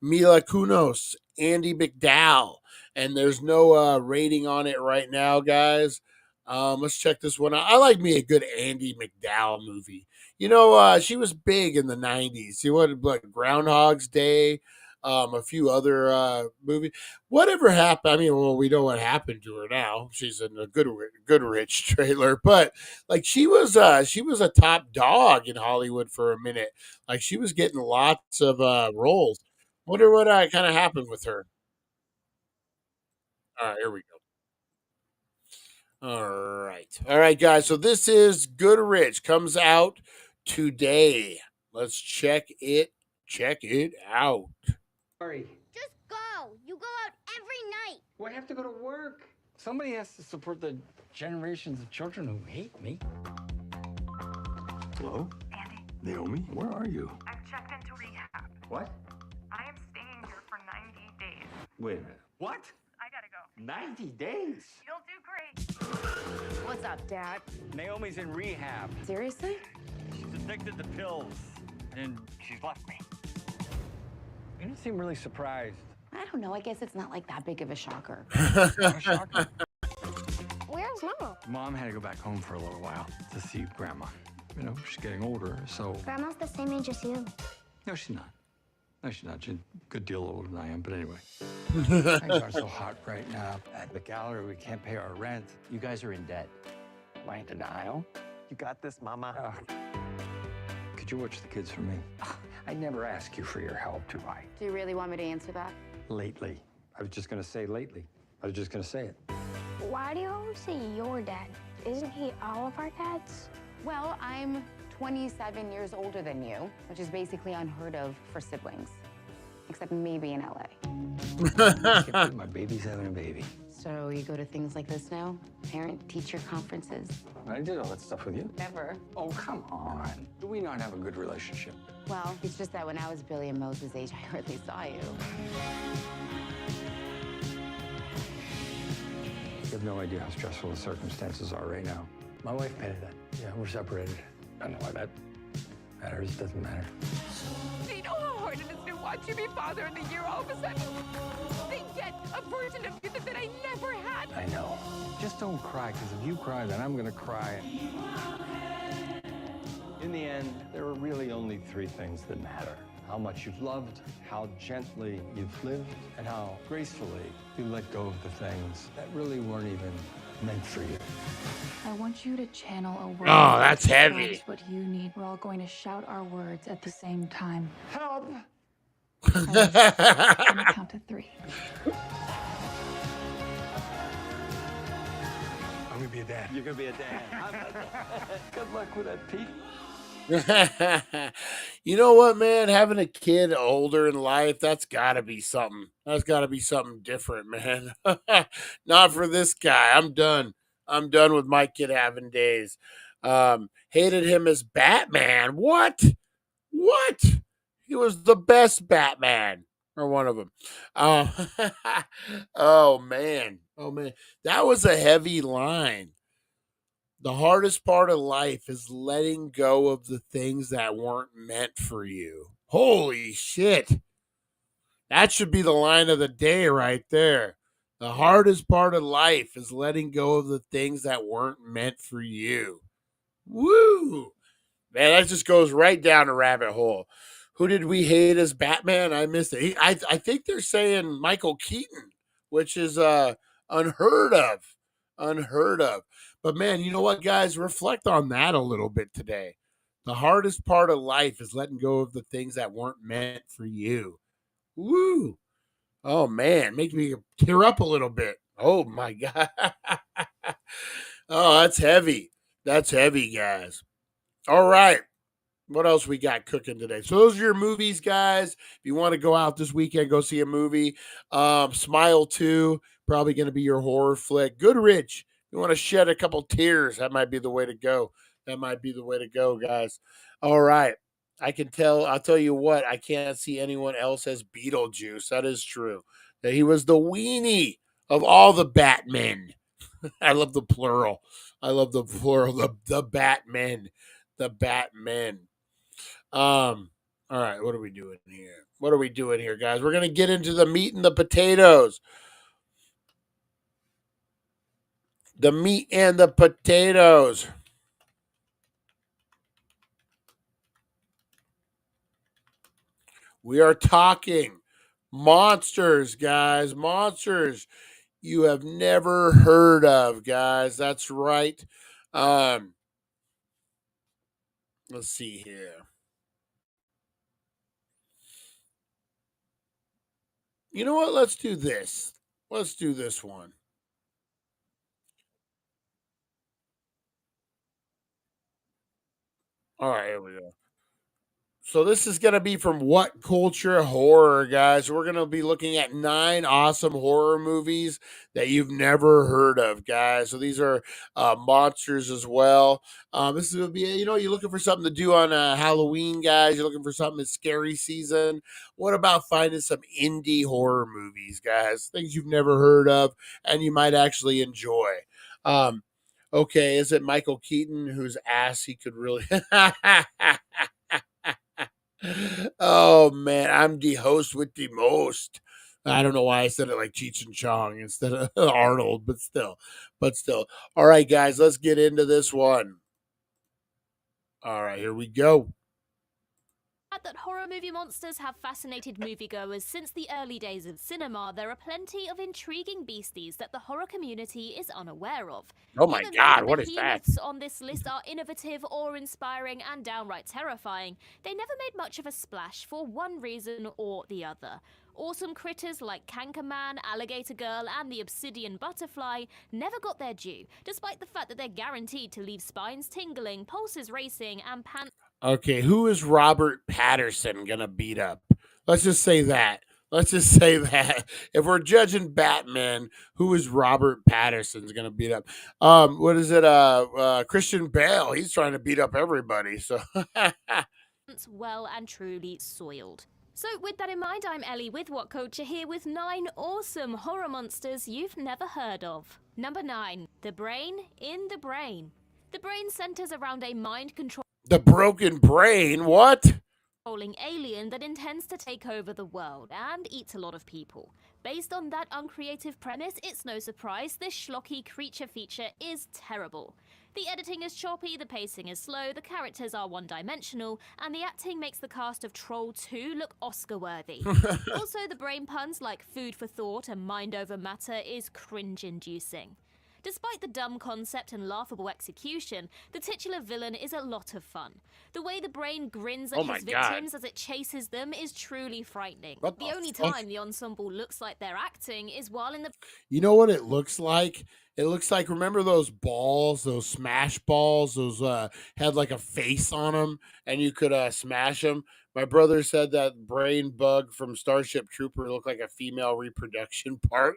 Mila Kunis, Andy McDowell, and there's no rating on it right now, guys. Let's check this one out. I like me a good Andy McDowell movie. You know, she was big in the 90s. She was like Groundhog's Day, a few other movies. Whatever happened? I mean, well, we know what happened to her now. She's in a Goodrich trailer, but like she was a top dog in Hollywood for a minute. Like she was getting lots of roles. Wonder what kind of happened with her. All right, here we go. All right, guys. So this is Goodrich comes out today. Let's check it out. Sorry. Just go. You go out every night. Well, I have to go to work. Somebody has to support the generations of children who hate me. Hello? Andy, Naomi, where are you? I've checked into rehab. What? I am staying here for 90 days. Wait a minute. What? I gotta go. 90 days? You'll do great. What's up, Dad? Naomi's in rehab. Seriously? She's addicted to pills, and she's left me. You don't seem really surprised. I don't know. I guess it's not like that big of a shocker. Where's Mom? Mom had to go back home for a little while to see Grandma. You know, she's getting older, so... Grandma's the same age as you. No, she's not. No, she's not. She's a good deal older than I am, but anyway. Things are so hot right now. At the gallery, we can't pay our rent. You guys are in debt. Am I in denial? You got this, Mama. Could you watch the kids for me? I never ask you for your help, do I? Do you really want me to answer that? lately. I was just gonna say lately. I was just gonna say it. Why do you always say your dad? Isn't he all of our dads? Well, I'm 27 years older than you, which is basically unheard of for siblings, except maybe in LA. I can't believe my baby's having a baby. So you go to things like this now? Parent-teacher conferences? I did all that stuff with you. Never. Oh, come on. Do we not have a good relationship? Well, it's just that when I was Billy and Moses' age, I hardly saw you. You have no idea how stressful the circumstances are right now. My wife paid that. Yeah, we're separated. I don't know why that matters. It doesn't matter. Do you know how hard it is to watch you be father in the year all of a sudden? They get a version of you that I never had. I know. Just don't cry, because if you cry, then I'm gonna cry. In the end, there are really only three things that matter. How much you've loved, how gently you've lived, and how gracefully you let go of the things that really weren't even meant for you. I want you to channel a word. Oh, that's heavy. That's what you need. We're all going to shout our words at the same time. Help! I'm gonna count to 3. I'm gonna be a dad. You're gonna be a dad. Good luck with that, Pete. You know what, man? Having a kid older in life, that's gotta be something. That's gotta be something different, man. Not for this guy. I'm done. I'm done with my kid having days. Hated him as Batman. What? What? He was the best Batman. Or one of them. Oh man. Oh man. That was a heavy line. The hardest part of life is letting go of the things that weren't meant for you. Holy shit. That should be the line of the day right there. The hardest part of life is letting go of the things that weren't meant for you. Woo! Man, that just goes right down a rabbit hole. Who did we hate as Batman? I missed it. I think they're saying Michael Keaton, which is unheard of. Unheard of. But man, you know what, guys? Reflect on that a little bit today. The hardest part of life is letting go of the things that weren't meant for you. Woo! Oh man, makes me tear up a little bit. Oh my God. Oh, that's heavy. That's heavy, guys. All right. What else we got cooking today? So those are your movies, guys. If you want to go out this weekend, go see a movie. Smile 2, probably going to be your horror flick. Goodrich, you want to shed a couple tears, that might be the way to go. That might be the way to go, guys. All right. I'll tell you what, I can't see anyone else as Beetlejuice. That is true. That he was the weenie of all the Batmen. I love the plural. The Batmen. The Batmen. All right, what are we doing here? What are we doing here, guys? We're gonna get into the meat and the potatoes. The meat and the potatoes. We are talking monsters, guys. Monsters you have never heard of, guys. That's right. Let's see here. You know what? Let's do this. Let's do this one. All right, here we go. So this is going to be from What Culture Horror, guys. We're going to be looking at 9 awesome horror movies that you've never heard of, guys. So these are monsters as well. This will be, you're looking for something to do on Halloween, guys. You're looking for something that's scary season. What about finding some indie horror movies, guys? Things you've never heard of and you might actually enjoy. Okay, is it Michael Keaton whose ass he could really... Oh man, I'm the host with the most. I don't know why I said it like Cheech and Chong instead of Arnold, but still. All right, guys, let's get into this one. All right, here we go. That horror movie monsters have fascinated moviegoers since the early days of cinema, there are plenty of intriguing beasties that the horror community is unaware of. Oh my Even God, though what the is that? behemoths on this list are innovative, awe-inspiring, and downright terrifying, they never made much of a splash for one reason or the other. Awesome critters like Cankerman, Alligator Girl, and the Obsidian Butterfly never got their due, despite the fact that they're guaranteed to leave spines tingling, pulses racing, and pants. Okay, who is Robert Patterson gonna beat up? Let's just say that. Let's just say that. If we're judging Batman, who is Robert Patterson's gonna beat up? What is it? Christian Bale. He's trying to beat up everybody. So Well and truly soiled. So with that in mind, I'm Ellie with What Culture here with 9 awesome horror monsters you've never heard of. Number 9, the brain in the brain. The brain centers around a mind the broken brain. What? controlling alien that intends to take over the world and eats a lot of people. Based on that uncreative premise, it's no surprise this schlocky creature feature is terrible. The editing is choppy, the pacing is slow, the characters are one-dimensional, and the acting makes the cast of Troll 2 look Oscar-worthy. Also, the brain puns like food for thought and mind over matter is cringe-inducing. Despite the dumb concept and laughable execution, the titular villain is a lot of fun. The way the brain grins at his victims as it chases them is truly frightening. The only time the ensemble looks like they're acting is while in the... You know what it looks like? It looks like, remember those balls, those smash balls, those had like a face on them and you could smash them? My brother said that brain bug from Starship Trooper looked like a female reproduction part.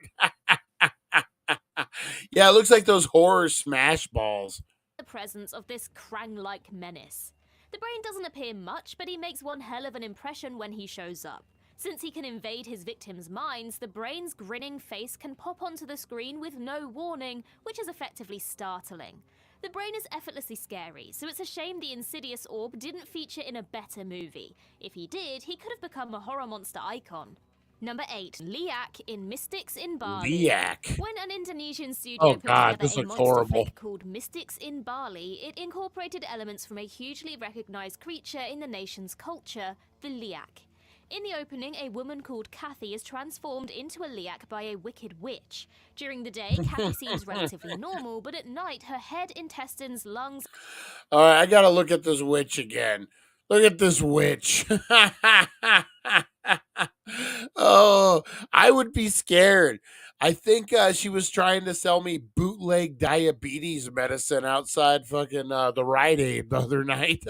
Yeah, it looks like those horror smash balls. The presence of this Krang-like menace. The brain doesn't appear much, but he makes one hell of an impression when he shows up. Since he can invade his victims' minds, the brain's grinning face can pop onto the screen with no warning, which is effectively startling. The brain is effortlessly scary, so it's a shame the insidious orb didn't feature in a better movie. If he did, he could have become a horror monster icon. Number 8, Liak in Mystics in Bali. Liak. When an Indonesian studio put together a monster flick called Mystics in Bali, it incorporated elements from a hugely recognized creature in the nation's culture, the Liak. In the opening, a woman called Kathy is transformed into a Liak by a wicked witch. During the day, Kathy seems relatively normal, but at night, her head, intestines, lungs... All right, I gotta look at this witch again. Look at this witch. Oh, I would be scared. I think she was trying to sell me bootleg diabetes medicine outside fucking the Rite Aid the other night.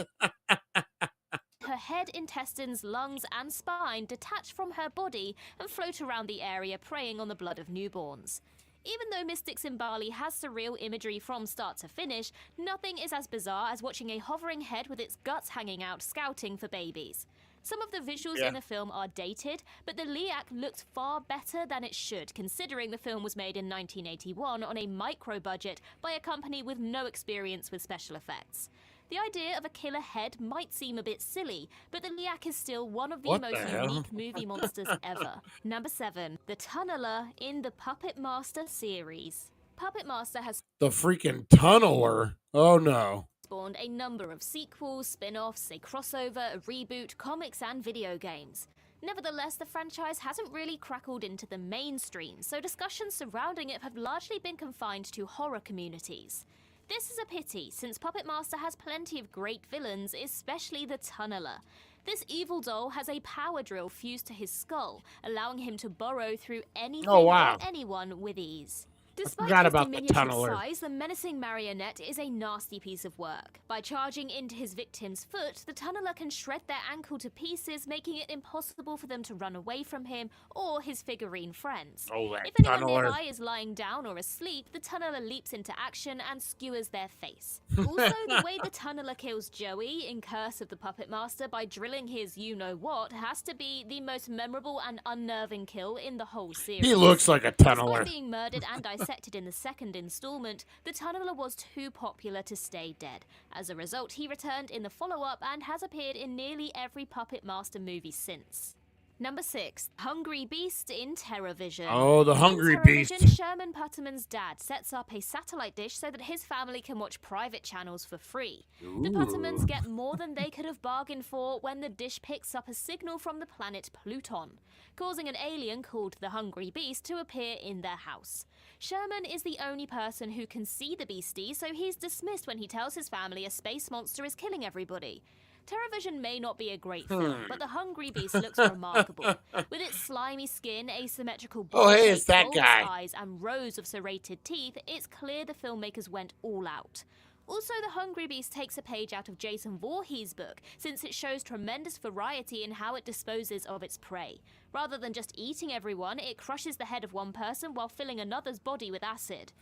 Her head, intestines, lungs, and spine detach from her body and float around the area preying on the blood of newborns. Even though Mystics in Bali has surreal imagery from start to finish, nothing is as bizarre as watching a hovering head with its guts hanging out scouting for babies. Some of the visuals in the film are dated, but the Liak looked far better than it should, considering the film was made in 1981 on a micro-budget by a company with no experience with special effects. The idea of a killer head might seem a bit silly, but the Liak is still one of the most unique movie monsters ever. Number 7, the Tunneler in the Puppet Master series. Puppet Master has... The freaking Tunneler? Oh no. ...spawned a number of sequels, spin-offs, a crossover, a reboot, comics and video games. Nevertheless, the franchise hasn't really crackled into the mainstream, so discussions surrounding it have largely been confined to horror communities. This is a pity, since Puppet Master has plenty of great villains, especially the Tunneler. This evil doll has a power drill fused to his skull, allowing him to burrow through anything or anyone with ease. Despite his diminutive size, the menacing marionette is a nasty piece of work. By charging into his victim's foot, the Tunneler can shred their ankle to pieces, making it impossible for them to run away from him or his figurine friends. If anyone nearby is lying down or asleep, the Tunneler leaps into action and skewers their face. Also, the way the Tunneler kills Joey in Curse of the Puppet Master by drilling his you-know-what has to be the most memorable and unnerving kill in the whole series. He looks like a Tunneler. Despite being murdered and dissected in the second installment, the Tunneler was too popular to stay dead. As a result, he returned in the follow-up and has appeared in nearly every Puppet Master movie since. Number 6, Hungry Beast in TerraVision. Oh, the Hungry Beast. Sherman Putterman's dad sets up a satellite dish so that his family can watch private channels for free. The Puttermans get more than they could have bargained for when the dish picks up a signal from the planet Pluton, causing an alien called the Hungry Beast to appear in their house. Sherman is the only person who can see the beastie, so he's dismissed when he tells his family a space monster is killing everybody. TerraVision may not be a great film, but The Hungry Beast looks remarkable. With its slimy skin, asymmetrical body hey, shape, it's that bulbous guy. eyes, and rows of serrated teeth, it's clear the filmmakers went all out. Also, The Hungry Beast takes a page out of Jason Voorhees' book, since it shows tremendous variety in how it disposes of its prey. Rather than just eating everyone, it crushes the head of one person while filling another's body with acid.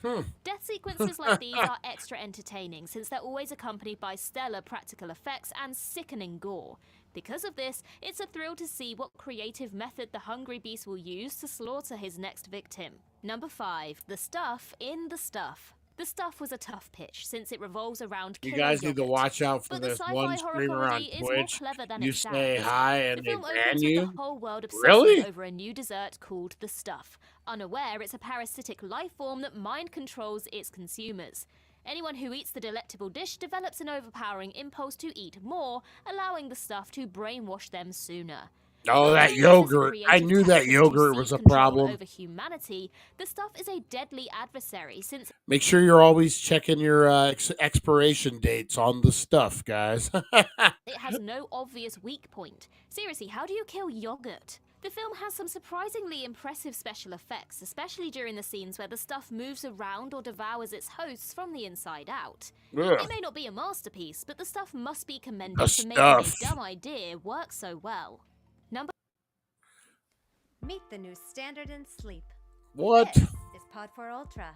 Death sequences like these are extra entertaining, since they're always accompanied by stellar practical effects and sickening gore. Because of this, it's a thrill to see what creative method the Hungry Beast will use to slaughter his next victim. Number 5. The Stuff in the Stuff. The Stuff was a tough pitch, since it revolves around You killer guys need to yogurt. watch out for But the this sci-fi one horror streamer on comedy is more Twitch. clever than You it say sounds. hi and The they film ban opens you? with the whole world obsessing Really? over a new dessert called the Stuff, unaware it's a parasitic life form that mind controls its consumers. Anyone who eats the delectable dish develops an overpowering impulse to eat more, allowing the Stuff to brainwash them sooner. Oh, that yogurt. I knew that yogurt was a problem. Over humanity, the Stuff is a deadly adversary since Make sure you're always checking your expiration dates on the stuff, guys. it has no obvious weak point. Seriously, how do you kill yogurt? The film has some surprisingly impressive special effects, especially during the scenes where the Stuff moves around or devours its hosts from the inside out. Ugh. It may not be a masterpiece, but the Stuff must be commended The for making a Stuff. dumb idea work so well. Meet the new standard in sleep. What? This is Pod 4 Ultra.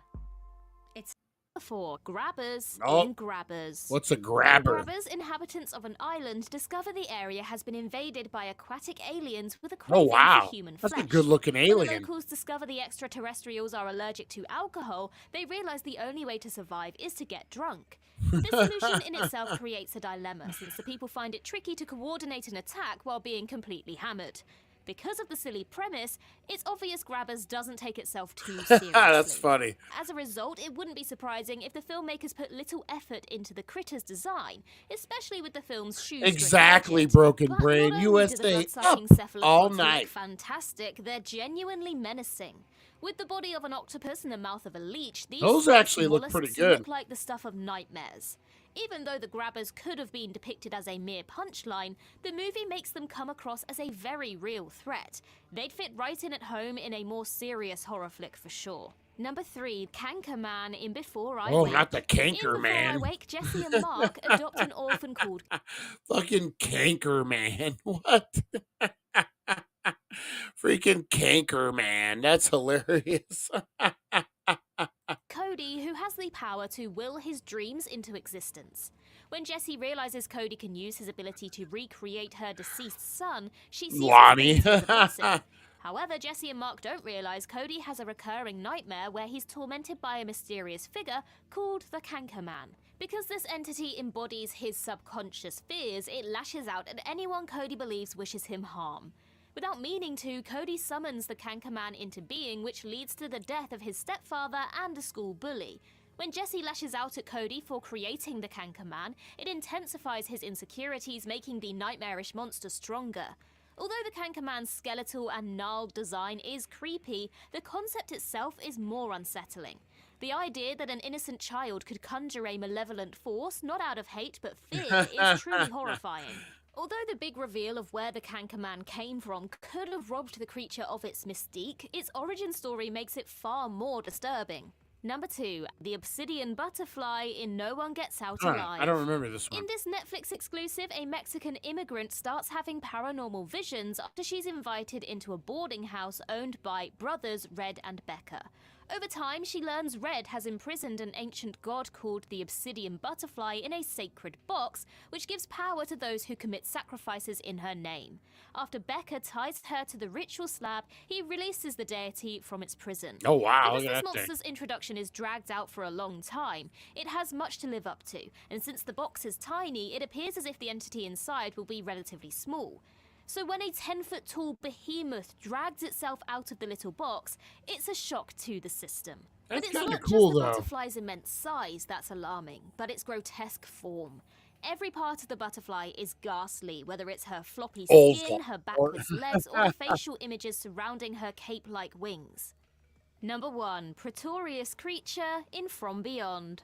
It's 4. Grabbers Oh. in Grabbers. What's a grabber? Grabbers, inhabitants of an island, discover the area has been invaded by aquatic aliens with a Oh, craving wow. for human That's flesh. a good-looking When the alien. locals discover the extraterrestrials are allergic to alcohol, they realize the only way to survive is to get drunk. This solution in itself creates a dilemma, since the people find it tricky to coordinate an attack while being completely hammered. Because of the silly premise, it's obvious Grabbers doesn't take itself too seriously. That's funny. As a result, it wouldn't be surprising if the filmmakers put little effort into the critter's design, especially with the film's shoestring Exactly, budget. Broken But Brain. not only do the USA blood-sucking up cephalopods all look night. fantastic, they're genuinely menacing. With the body of an octopus and the mouth of a leech, these Those small actually look pretty mollusks good. look like the stuff of nightmares. Even though the Grabbers could have been depicted as a mere punchline, the movie makes them come across as a very real threat. They'd fit right in at home in a more serious horror flick for sure. Number 3, Canker Man in Before I Oh, Wake. not the Canker In Before Man. I Wake, Jesse and Mark adopt an orphan called Fucking Canker Man. What? Freaking Canker Man. That's hilarious. Cody, who has the power to will his dreams into existence. When Jessie realizes Cody can use his ability to recreate her deceased son, she sees Lonnie. his fate as a blessing. However, Jessie and Mark don't realize Cody has a recurring nightmare where he's tormented by a mysterious figure called the Canker Man. Because this entity embodies his subconscious fears, it lashes out at anyone Cody believes wishes him harm. Without meaning to, Cody summons the Canker Man into being, which leads to the death of his stepfather and a school bully. When Jessie lashes out at Cody for creating the Canker Man, it intensifies his insecurities, making the nightmarish monster stronger. Although the Canker Man's skeletal and gnarled design is creepy, the concept itself is more unsettling. The idea that an innocent child could conjure a malevolent force, not out of hate but fear, is truly horrifying. Although the big reveal of where the Canker Man came from could have robbed the creature of its mystique, its origin story makes it far more disturbing. Number 2, the obsidian butterfly in No One Gets Out Alive. I don't remember this one. In this Netflix exclusive, a Mexican immigrant starts having paranormal visions after she's invited into a boarding house owned by brothers Red and Becca. Over time, she learns Red has imprisoned an ancient god called the obsidian butterfly in a sacred box, which gives power to those who commit sacrifices in her name. After Becca ties her to the ritual slab, he releases the deity from its prison. Oh, wow, Because look at this that thing. monster's introduction is dragged out for a long time, it has much to live up to, and since the box is tiny, it appears as if the entity inside will be relatively small. So when a 10-foot-tall behemoth drags itself out of the little box, it's a shock to the system. That's But it's kinda not cool, just the though. butterfly's immense size that's alarming, but its grotesque form. Every part of the butterfly is ghastly, whether it's her floppy Old skin, her backwards legs, or the facial images surrounding her cape-like wings. Number 1, Pretorius Creature in From Beyond.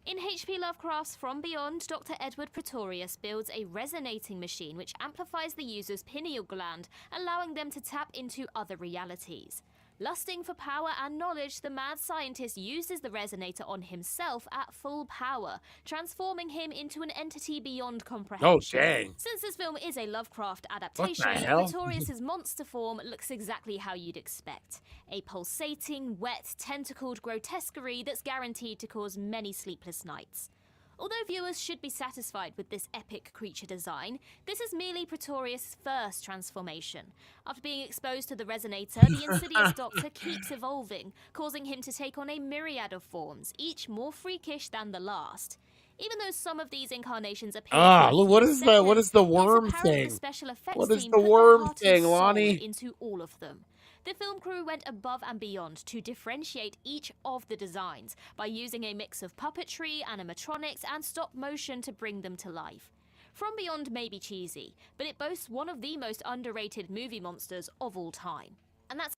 In H.P. Lovecraft's From Beyond, Dr. Edward Pretorius builds a resonating machine which amplifies the user's pineal gland, allowing them to tap into other realities. Lusting for power and knowledge, the mad scientist uses the resonator on himself at full power, transforming him into an entity beyond comprehension. Oh, dang. Since this film is a Lovecraft adaptation, hell? Pretorius's monster form looks exactly how you'd expect. A pulsating, wet, tentacled grotesquerie that's guaranteed to cause many sleepless nights. Although viewers should be satisfied with this epic creature design, this is merely Pretorius' first transformation. After being exposed to the resonator, the insidious Doctor keeps evolving, causing him to take on a myriad of forms, each more freakish than the last. Even though some of these incarnations appear Look, what is the worm thing? The special effects What is team the put their worm heart and thing, soul Lonnie? into all of them. The film crew went above and beyond to differentiate each of the designs by using a mix of puppetry, animatronics, and stop motion to bring them to life. From Beyond may be cheesy, but it boasts one of the most underrated movie monsters of all time. And that's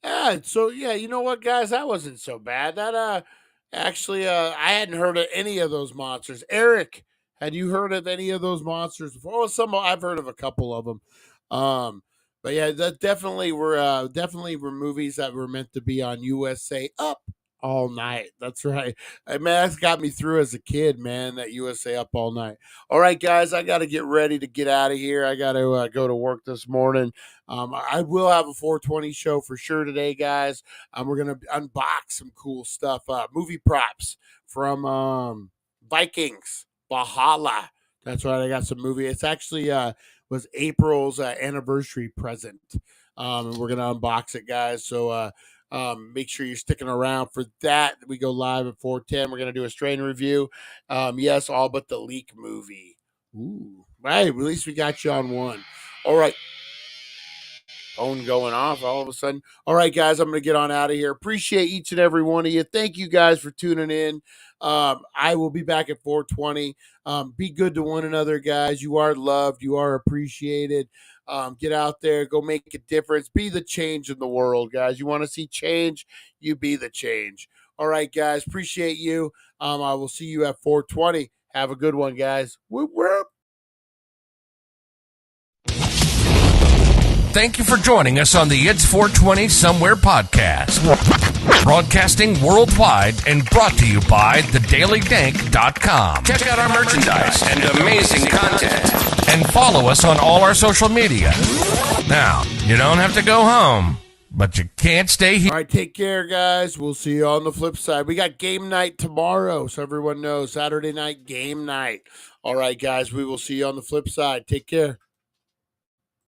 You know what, guys? That wasn't so bad. That actually, I hadn't heard of any of those monsters. Eric, had you heard of any of those monsters before? Well, I've heard of a couple of them. But yeah, that definitely were movies that were meant to be on USA Up all night. That's right. Man, that's got me through as a kid, man, that USA Up all night. All right, guys, I got to get ready to get out of here. I got to go to work this morning. I will have a 420 show for sure today, guys. We're going to unbox some cool stuff. Movie props from Vikings, Valhalla. That's right. I got some movie. It's actually was April's anniversary present. And we're going to unbox it, guys. So make sure you're sticking around for that. We go live at 4:10. We're going to do a strain review. Yes, all but the leak movie. Ooh. Right. At least we got you on one. All right. Phone going off all of a sudden. All right, guys, I'm going to get on out of here. Appreciate each and every one of you. Thank you guys for tuning in. I will be back at 4:20. Be good to one another, guys. You are loved. You are appreciated. Get out there. Go make a difference. Be the change in the world, guys. You want to see change? You be the change. All right, guys. Appreciate you. I will see you at 4:20. Have a good one, guys. Whoop, whoop. Thank you for joining us on the It's 420 Somewhere podcast. Broadcasting worldwide and brought to you by thedailydank.com. Check out our merchandise and amazing content. And follow us on all our social media. Now, you don't have to go home, but you can't stay here. All right, take care, guys. We'll see you on the flip side. We got game night tomorrow, so everyone knows. Saturday night game night. All right, guys, we will see you on the flip side. Take care.